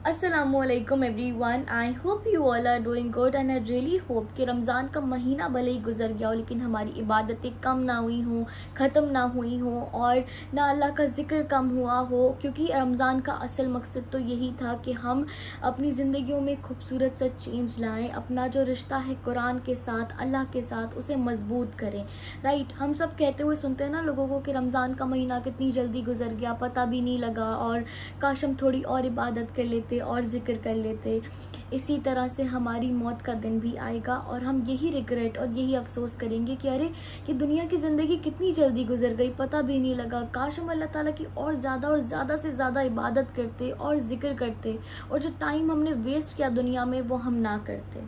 अस्सलामुअलैकुम everyone, I hope you all are doing good and I really hope कि रमज़ान का महीना भले ही गुजर गया हो लेकिन हमारी इबादतें कम ना हुई हों, ख़त्म ना हुई हों और ना अल्लाह का ज़िक्र कम हुआ हो। क्योंकि रमज़ान का असल मकसद तो यही था कि हम अपनी ज़िंदगियों में खूबसूरत सा चेंज लाएं, अपना जो रिश्ता है कुरान के साथ, अल्लाह के साथ, उसे मजबूत करें। राइट, हम सब कहते हुए सुनते हैं ना लोगों को कि रमज़ान का महीना कितनी जल्दी गुजर गया, पता भी नहीं लगा और काश हम थोड़ी और इबादत कर लेते और जिक्र कर लेते। इसी तरह से हमारी मौत का दिन भी आएगा और हम यही रिग्रेट और यही अफसोस करेंगे कि अरे कि दुनिया की ज़िंदगी कितनी जल्दी गुजर गई, पता भी नहीं लगा। काश हम अल्लाह ताला की और ज़्यादा से ज़्यादा इबादत करते और जिक्र करते और जो टाइम हमने वेस्ट किया दुनिया में वो हम ना करते।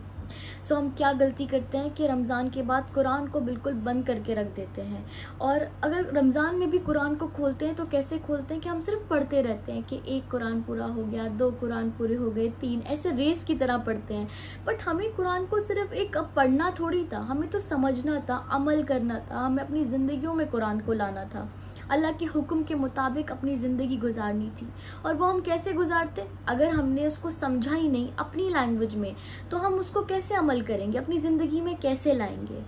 सो हम क्या गलती करते हैं कि रमज़ान के बाद कुरान को बिल्कुल बंद करके रख देते हैं। और अगर रमज़ान में भी कुरान को खोलते हैं तो कैसे खोलते हैं कि हम सिर्फ पढ़ते रहते हैं कि एक कुरान पूरा हो गया, 2 कुरान पूरे हो गए, 3, ऐसे रेस की तरह पढ़ते हैं। बट हमें कुरान को सिर्फ एक पढ़ना थोड़ी था, हमें तो समझना था, अमल करना था, हमें अपनी ज़िंदगियों में कुरान को लाना था, अल्लाह के हुक्म के मुताबिक अपनी ज़िंदगी गुजारनी थी। और वो हम कैसे गुजारते? अगर हमने उसको समझा ही नहीं अपनी लैंग्वेज में तो हम उसको कैसे अमल करेंगे, अपनी ज़िंदगी में कैसे लाएंगे?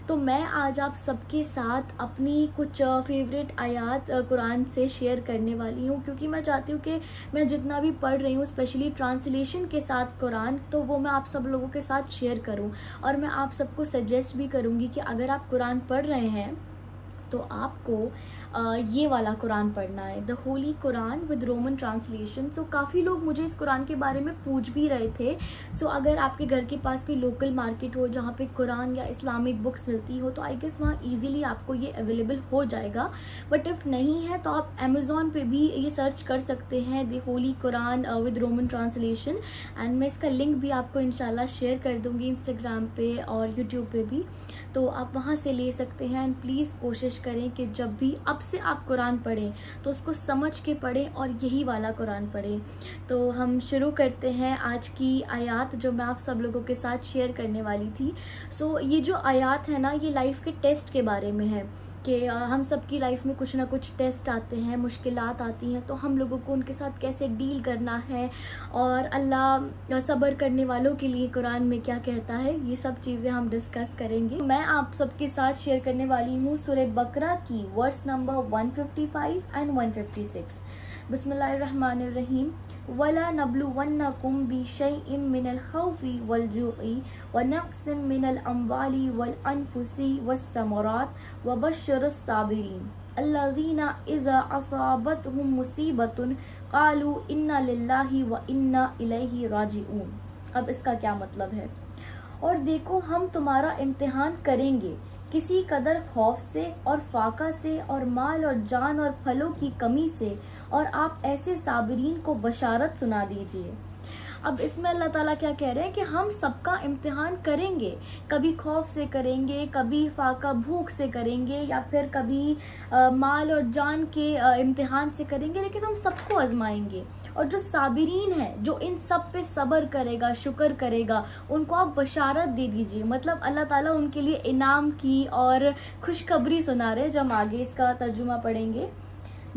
तो मैं आज आप सबके साथ अपनी कुछ फेवरेट आयात कुरान से शेयर करने वाली हूँ, क्योंकि मैं चाहती हूँ कि मैं जितना भी पढ़ रही हूँ स्पेशली ट्रांसलेशन के साथ कुरान, तो वो मैं आप सब लोगों के साथ शेयर करूँ। और मैं आप सबको सजेस्ट भी करूँगी कि अगर आप कुरान पढ़ रहे हैं तो आपको ये वाला कुरान पढ़ना है, the holy Quran with Roman translation. So काफ़ी लोग मुझे इस कुरान के बारे में पूछ भी रहे थे। सो अगर आपके घर के पास कोई लोकल मार्केट हो जहाँ पे कुरान या इस्लामिक बुक्स मिलती हो तो आई गेस वहाँ इजीली आपको ये अवेलेबल हो जाएगा। बट इफ़ नहीं है तो आप अमेज़ॉन पे भी ये सर्च कर सकते हैं, the holy Quran with Roman translation. And मैं इसका लिंक भी आपको इंशाल्लाह शेयर कर दूँगी इंस्टाग्राम पे और यूट्यूब पे भी, तो आप वहाँ से ले सकते हैं। एंड प्लीज़ कोशिश करें कि जब भी अब से आप कुरान पढ़ें तो उसको समझ के पढ़ें और यही वाला कुरान पढ़ें। तो हम शुरू करते हैं आज की आयत जो मैं आप सब लोगों के साथ शेयर करने वाली थी। सो ये जो आयत है ना, ये लाइफ के टेस्ट के बारे में है कि हम सब की लाइफ में कुछ ना कुछ टेस्ट आते हैं, मुश्किलात आती हैं, तो हम लोगों को उनके साथ कैसे डील करना है और अल्लाह सब्र करने वालों के लिए कुरान में क्या कहता है, ये सब चीज़ें हम डिस्कस करेंगे। मैं आप सबके साथ शेयर करने वाली हूँ सूरह बकरा की वर्स नंबर 155 एंड 156। बिस्मिल्लाहिर्रहमानिर्रहीम। वला नब्लुवन्नकुम बिशैइन मिनल खौफि वल जुई व नक्सिम मिनल अम्वाली वल अनफुसी वस्समरात व बश्शिरिस साबिरीन अल्लज़ीना इज़ा असाबतहुम मुसीबतुन क़ालू इन्ना लिल्लाहि व इन्ना इलैहि राजिऊन। अब इसका क्या मतलब है? और देखो हम तुम्हारा इम्तिहान करेंगे किसी कदर खौफ से और फाका से और माल और जान और फलों की कमी से, और आप ऐसे साबिरीन को बशारत सुना दीजिए। अब इसमें अल्लाह ताला क्या कह रहे हैं कि हम सबका इम्तिहान करेंगे, कभी खौफ से करेंगे, कभी फाका भूख से करेंगे, या फिर कभी माल और जान के इम्तिहान से करेंगे, लेकिन हम सबको आजमाएंगे। और जो साबिरीन है, जो इन सब पे सब्र करेगा, शुक्र करेगा, उनको आप बशारत दे दीजिए। मतलब अल्लाह ताला उनके लिए इनाम की और खुशखबरी सुना रहे हैं। जब हम आगे इसका तर्जुमा पढ़ेंगे,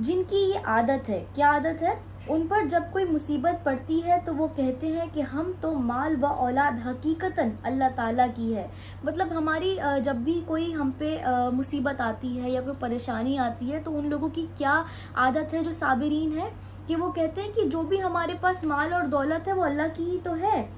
जिनकी ये आदत है, क्या आदत है? उन पर जब कोई मुसीबत पड़ती है तो वो कहते हैं कि हम तो माल व औलाद हकीकतन अल्लाह ताला की है। मतलब हमारी जब भी कोई हम पे मुसीबत आती है या कोई परेशानी आती है तो उन लोगों की क्या आदत है जो साबिरीन है, कि वो कहते हैं कि जो भी हमारे पास माल और दौलत है वो अल्लाह की ही तो है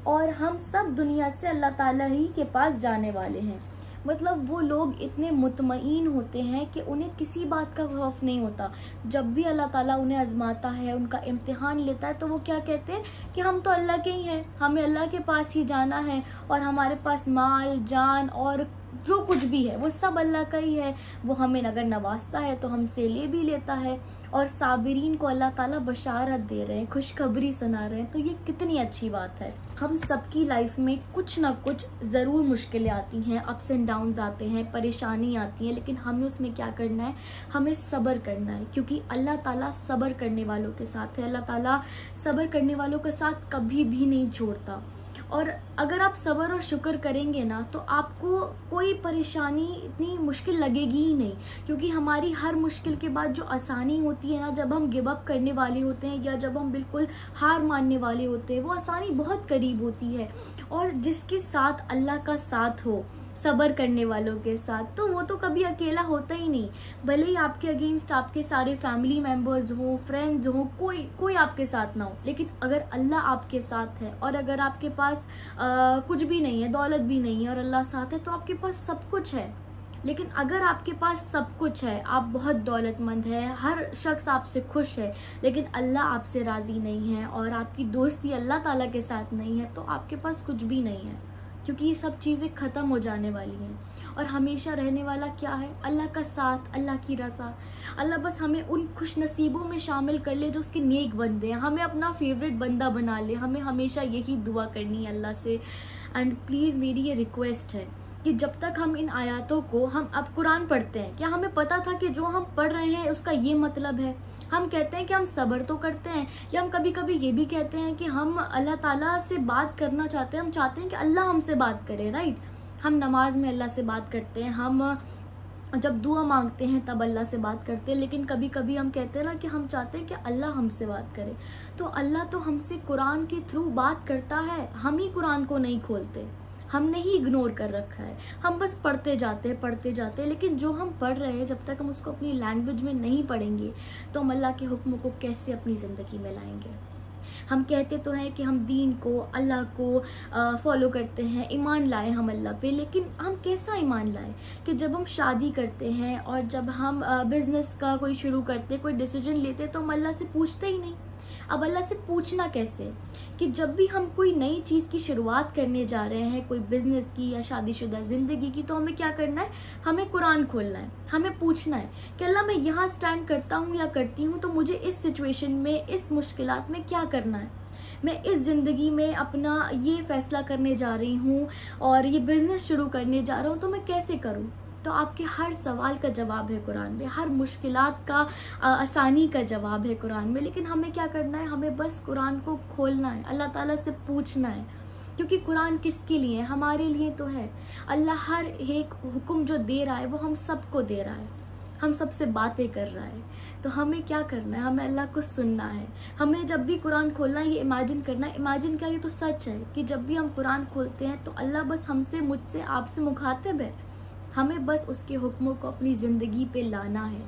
और हम सब दुनिया से अल्लाह ताला ही के पास जाने वाले हैं। मतलब वो लोग इतने मुतमईन होते हैं कि उन्हें किसी बात का खौफ नहीं होता। जब भी अल्लाह ताला उन्हें आजमाता है, उनका इम्तिहान लेता है, तो वो क्या कहते हैं कि हम तो अल्लाह के ही हैं, हमें अल्लाह के पास ही जाना है और हमारे पास माल जान और जो कुछ भी है वो सब अल्लाह का ही है। वो हमें अगर नवाजता है तो हमसे ले भी लेता है। और साबिरीन को अल्लाह ताला बशारत दे रहे हैं, खुशखबरी सुना रहे हैं। तो ये कितनी अच्छी बात है। हम सबकी लाइफ में कुछ ना कुछ ज़रूर मुश्किलें आती हैं, अप्स एंड डाउन्स आते हैं, परेशानी आती है, लेकिन हमें उसमें क्या करना है? हमें सब्र करना है, क्योंकि अल्लाह ताला सब्र करने वालों के साथ है। अल्लाह ताला सब्र करने वालों का साथ कभी भी नहीं छोड़ता। और अगर आप सब्र और शुक्र करेंगे ना तो आपको कोई परेशानी इतनी मुश्किल लगेगी ही नहीं, क्योंकि हमारी हर मुश्किल के बाद जो आसानी होती है ना, जब हम गिव अप करने वाले होते हैं या जब हम बिल्कुल हार मानने वाले होते हैं, वो आसानी बहुत करीब होती है। और जिसके साथ अल्लाह का साथ हो, सब्र करने वालों के साथ, तो वो तो कभी अकेला होता ही नहीं। भले ही आपके अगेंस्ट आपके सारे फैमिली मेंबर्स हो, फ्रेंड्स हो, कोई आपके साथ ना हो, लेकिन अगर अल्लाह आपके साथ है और अगर आपके पास कुछ भी नहीं है, दौलत भी नहीं है और अल्लाह साथ है, तो आपके पास सब कुछ है। लेकिन अगर आपके पास सब कुछ है, आप बहुत दौलतमंद है, हर शख्स आपसे खुश है, लेकिन अल्लाह आपसे राजी नहीं है और आपकी दोस्ती अल्लाह ताला के साथ नहीं है, तो आपके पास कुछ भी नहीं है, क्योंकि ये सब चीज़ें ख़त्म हो जाने वाली हैं। और हमेशा रहने वाला क्या है? अल्लाह का साथ, अल्लाह की रज़ा। अल्लाह बस हमें उन खुश नसीबों में शामिल कर ले जो उसके नेक बंदे हैं, हमें अपना फेवरेट बंदा बना ले। हमें हमेशा यही दुआ करनी है अल्लाह से। एंड प्लीज़ मेरी ये रिक्वेस्ट है कि जब तक हम इन आयातों को, हम अब कुरान पढ़ते हैं, क्या हमें पता था कि जो हम पढ़ रहे हैं उसका ये मतलब है? हम कहते हैं कि हम सब्र तो करते हैं, या हम कभी कभी ये भी कहते हैं कि हम अल्लाह ताला से बात करना चाहते हैं, हम चाहते हैं कि अल्लाह हमसे बात करे, राइट? हम नमाज में अल्लाह से बात करते हैं, हम जब दुआ मांगते हैं तब अल्लाह से बात करते हैं, लेकिन कभी कभी हम कहते हैं ना कि हम चाहते हैं कि अल्लाह हमसे बात करे। तो अल्लाह तो हमसे कुरान के थ्रू बात करता है, हम ही कुरान को नहीं खोलते, हमने ही इग्नोर कर रखा है। हम बस पढ़ते जाते हैं, लेकिन जो हम पढ़ रहे हैं, जब तक हम उसको अपनी लैंग्वेज में नहीं पढ़ेंगे तो हम अल्लाह के हुक्म को कैसे अपनी ज़िंदगी में लाएंगे? हम कहते तो हैं कि हम दीन को, अल्लाह को फॉलो करते हैं, ईमान लाए हम अल्लाह पे, लेकिन हम कैसा ईमान लाए कि जब हम शादी करते हैं और जब हम बिजनेस का कोई शुरू करते, कोई डिसीजन लेते, तो हम अल्लाह से पूछते ही नहीं। अब अल्लाह से पूछना कैसे कि जब भी हम कोई नई चीज़ की शुरुआत करने जा रहे हैं, कोई बिजनेस की या शादीशुदा ज़िंदगी की, तो हमें क्या करना है? हमें कुरान खोलना है, हमें पूछना है कि अल्लाह मैं यहाँ स्टैंड करता हूँ या करती हूँ, तो मुझे इस सिचुएशन में, इस मुश्किलात में क्या करना है? मैं इस ज़िंदगी में अपना ये फैसला करने जा रही हूँ और ये बिज़नेस शुरू करने जा रहा हूँ, तो मैं कैसे करूँ? तो आपके हर सवाल का जवाब है कुरान में, हर मुश्किलात का आसानी का जवाब है कुरान में। लेकिन हमें क्या करना है? हमें बस कुरान को खोलना है, अल्लाह ताला से पूछना है, क्योंकि कुरान किसके लिए है? हमारे लिए तो है। अल्लाह हर एक हुक्म जो दे रहा है वो हम सबको दे रहा है, हम सबसे बातें कर रहा है। तो हमें क्या करना है? हमें अल्लाह को सुनना है। हमें जब भी कुरान खोलना है, ये इमेजिन करना है, इमेजिन क्या, ये तो सच है कि जब भी हम कुरान खोलते हैं तो अल्लाह बस हमसे, मुझसे, आपसे मुखातिब है। हमें बस उसके हुक्मों को अपनी ज़िंदगी पे लाना है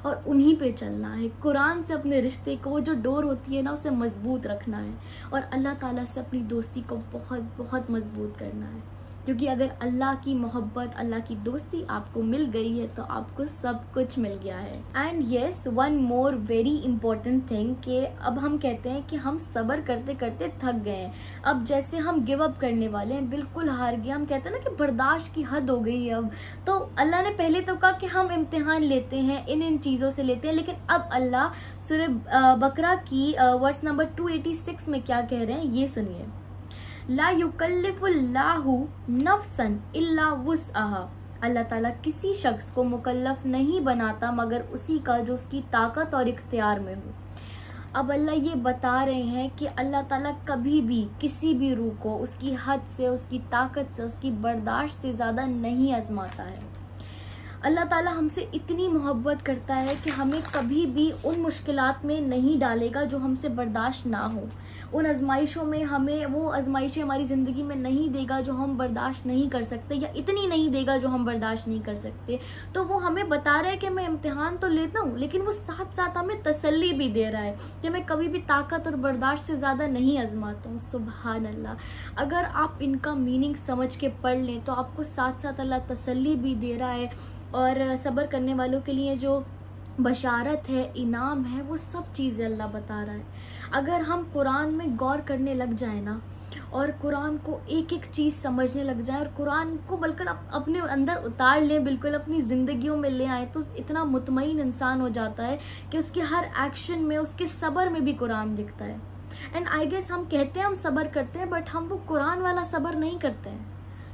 और उन्हीं पे चलना है। कुरान से अपने रिश्ते को, वो जो डोर होती है ना, उसे मजबूत रखना है और अल्लाह ताला से अपनी दोस्ती को बहुत बहुत मजबूत करना है। क्योंकि अगर अल्लाह की मोहब्बत, अल्लाह की दोस्ती आपको मिल गई है तो आपको सब कुछ मिल गया है। And yes, one more very important thing कि अब हम कहते हैं कि हम सब्र करते करते थक गए हैं, अब जैसे हम गिव अप करने वाले हैं, बिल्कुल हार गए। हम कहते हैं ना कि बर्दाश्त की हद हो गई है अब। तो अल्लाह ने पहले तो कहा कि हम इम्तिहान लेते हैं, इन चीज़ों से लेते हैं, लेकिन अब अल्लाह सूरह बकरा की वर्स नंबर 286 में क्या कह रहे हैं, ये सुनिए। ला युकल्लिफुल्लाहु नफ्सन इल्ला वुसअहा। अल्लाह ताला किसी शख्स को मुकल्लफ नहीं बनाता मगर उसी का जो उसकी ताकत और इख्तियार में हो। अब अल्लाह ये बता रहे हैं कि अल्लाह ताला कभी भी किसी भी रूह को उसकी हद से, उसकी ताकत से, उसकी बर्दाश्त से ज़्यादा नहीं आजमाता है। अल्लाह ताला हमसे इतनी मोहब्बत करता है कि हमें कभी भी उन मुश्किलात में नहीं डालेगा जो हमसे बर्दाश्त ना हो। उन आजमाइशों में हमें वो आजमाइशें हमारी ज़िंदगी में नहीं देगा जो हम बर्दाश्त नहीं कर सकते, या इतनी नहीं देगा जो हम बर्दाश्त नहीं कर सकते। तो वो हमें बता रहा है कि मैं इम्तिहान तो लेता हूँ, लेकिन वो साथ साथ हमें तसल्ली भी दे रहा है कि मैं कभी भी ताकत और बर्दाश्त से ज़्यादा नहीं आजमाता हूँ। सुभान अल्लाह। अगर आप इनका मीनिंग समझ के पढ़ लें तो आपको साथ साथ अल्लाह तसल्ली भी दे रहा है और सब्र करने वालों के लिए जो बशारत है, इनाम है, वो सब चीज़ें अल्लाह बता रहा है। अगर हम कुरान में गौर करने लग जाए ना और कुरान को एक एक चीज़ समझने लग जाए और कुरान को बिल्कुल अपने अंदर उतार लें, बिल्कुल अपनी ज़िंदगियों में ले आए, तो इतना मुतमईन इंसान हो जाता है कि उसके हर एक्शन में, उसके सब्र में भी कुरान दिखता है। एंड आई गेस हम कहते हैं हम सब्र करते हैं, बट हम वो कुरान वाला सब्र नहीं करते हैं,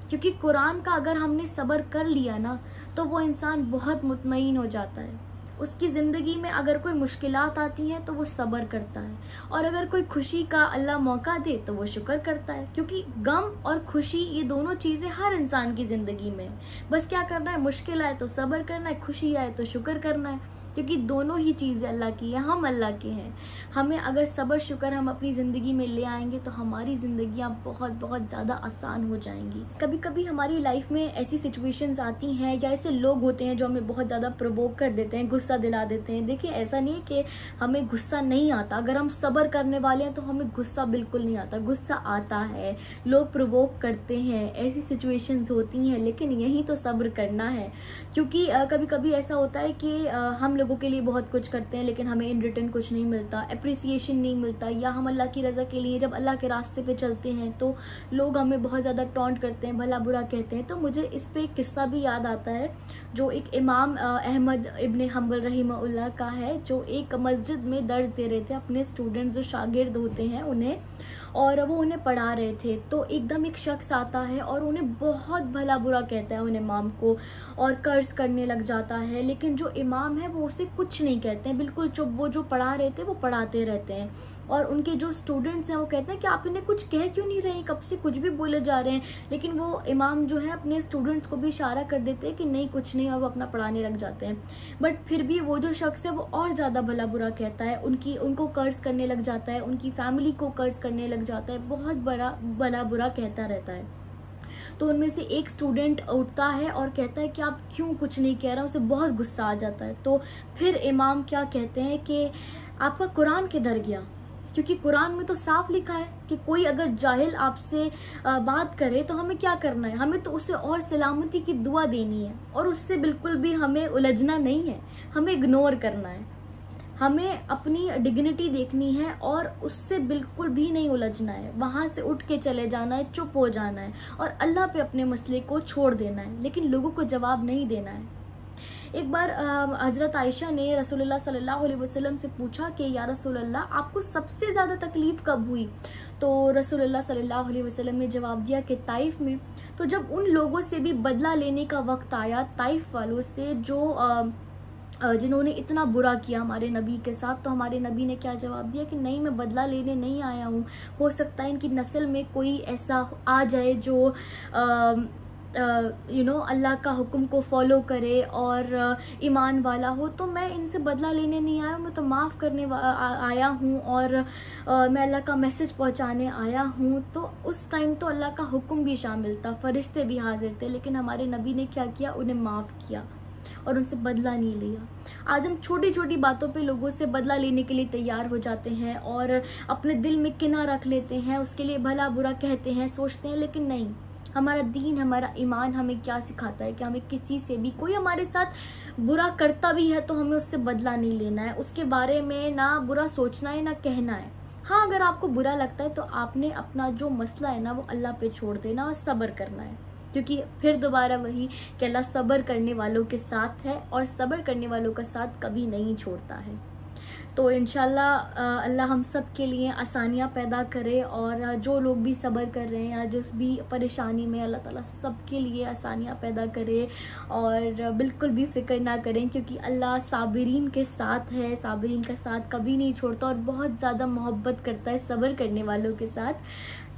क्योंकि कुरान का अगर हमने सब्र कर लिया ना तो वो इंसान बहुत मुतमईन हो जाता है। उसकी ज़िंदगी में अगर कोई मुश्किलात आती हैं तो वो सब्र करता है, और अगर कोई खुशी का अल्लाह मौका दे तो वो शुक्र करता है। क्योंकि गम और खुशी ये दोनों चीज़ें हर इंसान की ज़िंदगी में है। बस क्या करना है, मुश्किल आए तो सब्र करना है, खुशी आए तो शुक्र करना है, क्योंकि दोनों ही चीज़ें अल्लाह की है, हम अल्लाह के हैं। हमें अगर सब्र शुक्र हम अपनी ज़िंदगी में ले आएंगे तो हमारी ज़िंदगियाँ बहुत बहुत ज़्यादा आसान हो जाएंगी। कभी कभी हमारी लाइफ में ऐसी सिचुएशंस आती हैं या ऐसे लोग होते हैं जो हमें बहुत ज़्यादा प्रोवोक कर देते हैं, गुस्सा दिला देते हैं। देखिए, ऐसा नहीं है कि हमें गुस्सा नहीं आता, अगर हम सब्र करने वाले हैं तो हमें गुस्सा बिल्कुल नहीं आता, गुस्सा आता है, लोग प्रोवोक करते हैं, ऐसी सिचुएशंस होती हैं, लेकिन यही तो सब्र करना है। क्योंकि कभी कभी ऐसा होता है कि हम लोगों के लिए बहुत कुछ करते हैं लेकिन हमें इन रिटर्न कुछ नहीं मिलता, अप्रिसिएशन नहीं मिलता, या हम अल्लाह की रज़ा के लिए जब अल्लाह के रास्ते पे चलते हैं तो लोग हमें बहुत ज़्यादा टॉन्ट करते हैं, भला बुरा कहते हैं। तो मुझे इस पे एक किस्सा भी याद आता है जो एक इमाम अहमद इब्न हम्बल रहीमहुल्लाह का है, जो एक मस्जिद में दर्स दे रहे थे अपने स्टूडेंट्स जो शागिर्द होते हैं उन्हें, और वो उन्हें पढ़ा रहे थे। तो एकदम एक शख्स आता है और उन्हें बहुत भला बुरा कहता है उन इमाम को, और कर्ज करने लग जाता है। लेकिन जो इमाम है वो उसे कुछ नहीं कहते हैं, बिल्कुल चुप, वो जो पढ़ा रहे थे वो पढ़ाते रहते हैं। और उनके जो स्टूडेंट्स हैं वो कहते हैं कि आप इन्हें कुछ कह क्यों नहीं रहे, कब से कुछ भी बोले जा रहे हैं। लेकिन वो इमाम जो है अपने स्टूडेंट्स को भी इशारा कर देते हैं कि नहीं कुछ नहीं, और वो अपना पढ़ाने लग जाते हैं। बट फिर भी वो जो शख्स है वो और ज़्यादा भला बुरा कहता है, उनको कर्ज करने लग जाता है, उनकी फैमिली को कर्ज करने लग जाता है, बहुत बड़ा भला बुरा कहता रहता है। तो उनमें से एक स्टूडेंट उठता है और कहता है कि आप क्यों कुछ नहीं कह रहा, उसे बहुत गुस्सा आ जाता है। तो फिर इमाम क्या कहते हैं कि आपका कुरान किधर गया, क्योंकि कुरान में तो साफ लिखा है कि कोई अगर जाहिल आपसे बात करे तो हमें क्या करना है, हमें तो उसे और सलामती की दुआ देनी है, और उससे बिल्कुल भी हमें उलझना नहीं है, हमें इग्नोर करना है, हमें अपनी डिग्निटी देखनी है और उससे बिल्कुल भी नहीं उलझना है, वहाँ से उठ के चले जाना है, चुप हो जाना है और अल्लाह पे अपने मसले को छोड़ देना है, लेकिन लोगों को जवाब नहीं देना है। एक बार हज़रत आयशा ने रसूलुल्लाह सल्लल्लाहु अलैहि वसल्लम से पूछा कि या रसूलल्लाह आपको सबसे ज़्यादा तकलीफ़ कब हुई? तो रसूलुल्लाह सल्लल्लाहु अलैहि वसल्लम ने जवाब दिया कि ताइफ में। तो जब उन लोगों से भी बदला लेने का वक्त आया, ताइफ वालों से जो जिन्होंने इतना बुरा किया हमारे नबी के साथ, तो हमारे नबी ने क्या जवाब दिया कि नहीं, मैं बदला लेने नहीं आया हूँ, हो सकता है इनकी नस्ल में कोई ऐसा आ जाए जो अल्लाह का हुक्म को फॉलो करे और ईमान वाला हो, तो मैं इनसे बदला लेने नहीं आया हूँ, मैं तो माफ़ करने आया हूँ और मैं अल्लाह का मैसेज पहुँचाने आया हूँ। तो उस टाइम तो अल्लाह का हुक्म भी शामिल था, फरिश्ते भी हाजिर थे, लेकिन हमारे नबी ने क्या किया, उन्हें माफ़ किया और उनसे बदला नहीं लिया। आज हम छोटी छोटी बातों पे लोगों से बदला लेने के लिए तैयार हो जाते हैं और अपने दिल में किना रख लेते हैं, उसके लिए भला बुरा कहते हैं, सोचते हैं, लेकिन नहीं, हमारा दीन, हमारा ईमान हमें क्या सिखाता है कि हमें किसी से भी, कोई हमारे साथ बुरा करता भी है तो हमें उससे बदला नहीं लेना है, उसके बारे में ना बुरा सोचना है ना कहना है। हाँ, अगर आपको बुरा लगता है तो आपने अपना जो मसला है ना वो अल्लाह पे छोड़ देना और सब्र करना है, क्योंकि फिर दोबारा वही कि अल्लाह सब्र करने वालों के साथ है और सब्र करने वालों का साथ कभी नहीं छोड़ता है। तो इंशाल्लाह अल्लाह हम सब के लिए आसानियाँ पैदा करे, और जो लोग भी सब्र कर रहे हैं या जिस भी परेशानी में, अल्लाह ताला सब के लिए आसानियाँ पैदा करे और बिल्कुल भी फिक्र ना करें, क्योंकि अल्लाह साबिरीन के साथ है, साबिरीन का साथ कभी नहीं छोड़ता और बहुत ज़्यादा मोहब्बत करता है सब्र करने वालों के साथ।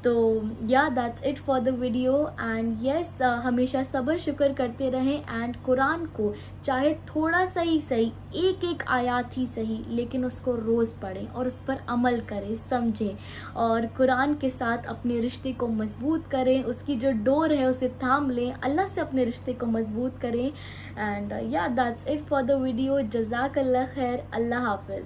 तो या that's it for the video, and yes, हमेशा सब्र शुक्र करते रहें एंड कुरान को चाहे थोड़ा सा ही सही, एक एक आयत ही सही, लेकिन उसको रोज़ पढ़ें और उस पर अमल करें, समझें और कुरान के साथ अपने रिश्ते को मजबूत करें, उसकी जो डोर है उसे थाम लें, अल्लाह से अपने रिश्ते को मजबूत करें। And yeah that's it for the video. जज़ाकल्लाह खैर, अल्लाह हाफ़िज़।